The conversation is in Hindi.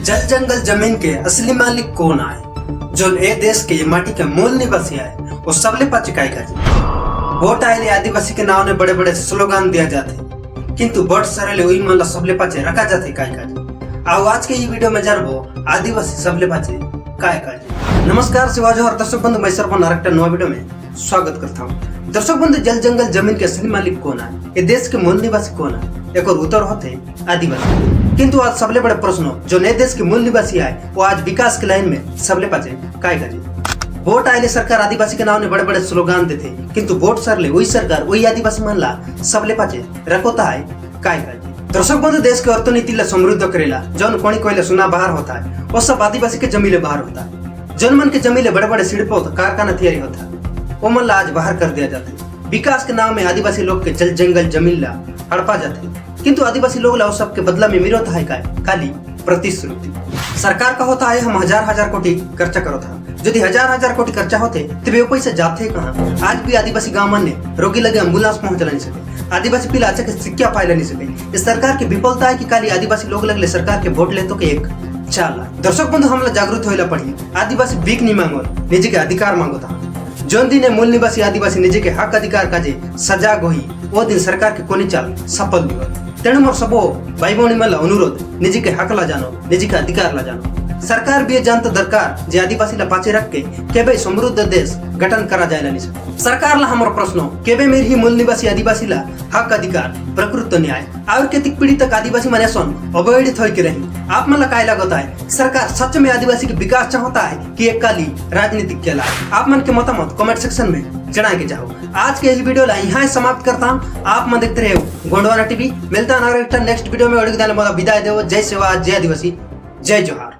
जल जंगल जमीन के असली मालिक कौन आए? जो ए देश के माटी के मूल निवासी आए वो सबले पाचे काय का वोट आए आदिवासी के नाव ने बड़े बड़े स्लोगान दिया जाते किंतु बड़ सरले वही मन सबले पाचे रखा जाते काय का। आओ आज के ये वीडियो में जानबो आदिवासी सबले पाचे काय का। नमस्कार शिवाजी और दर्शक बंधु मैं सरपन आरेक्टा नवा वीडियो में स्वागत करता हूँ। दर्शक बंधु जल जंगल जमीन के असली मालिक कौन है? ये देश के मूल निवासी कौन है? एक और उत्तर होते आदिवासी। किंतु आज सबले बड़े प्रश्न जो नए देश के मूल निवासी आए वो आज विकास की लाइन में सबले पाचे काय का। वोट आए सरकार आदिवासी के नाम ने बड़े बड़े स्लोगान देते किंतु वोट सरले वही सरकार वही आदिवासी मानला सबले पाचे रखोता है काय का। दर्शक बंधु देश के अर्थनीति ला समृद्ध करेला जौन कोणी कोयले सुना बाहर होता है वो सब आदिवासी के जमीले बाहर होता है। जौन मन के जमीले बड़े बड़े शिल्प कारखाना तैयारी होता है वो मन ला आज बाहर कर दिया जाता है। विकास के नाम में आदिवासी लोग के जल जंगल जमीन ला हड़पा जाते किंतु आदिवासी लोग ला सब के बदला में मिलता है काय खाली प्रतिश्रुति। सरकार का होता है हम हजार कोटी खर्चा करो था यदि हजार कोटी खर्चा होते तो वे पैसे जाते कहाँ? आज भी आदिवासी गाँव मन ने रोगी लगे एम्बुलेंस पहुंच नहीं सके, आदिवासी पिला अच्छा शिक्षा पाए नहीं सके। इस सरकार की विफलता है कि खाली आदिवासी लोग लगले सरकार के वोट ले तो के एक चाल। दर्शक बंधु हमला जागरूक होइला पड़ी आदिवासी भीख नहीं मांगो निजी के अधिकार मांगो था। जोन दिन मूल निवासी आदिवासी निजी के हक अधिकार का जे सजाग होई वो दिन सरकार के कोनी चाल सफल भी हो। तेणु मोर सबो भाई भौणी मन अनुरोध निजी के हक ला जानो निजी के अधिकार ला जानो। सरकार भी जानता दरकार जे आदिवासी ला पाचे रख के केबे समृद्ध देश गठन करा जाए नहीं सके। सरकार ला हमर प्रश्न केबे मेर ही मूल निवासी आदिवासी ला हक अधिकार प्रकृत न्याय और केतिक पीढ़ी तक आदिवासी माने सोन अवहेलित होई के रही। आप मन ला काय लगता है सरकार सच में आदिवासी के विकास चाहता है कि एक काली राजनीतिक खेला? आप मन के मतामत कमेंट सेक्शन में जना के जाओ। आज के इस वीडियो ला यहाँ समाप्त करता हूँ। आप मन देखते रहे गोंडवाना टीवी। मिलता है नेक्स्ट वीडियो में। विदाय दो। जय सेवा जय आदिवासी जय जोहार।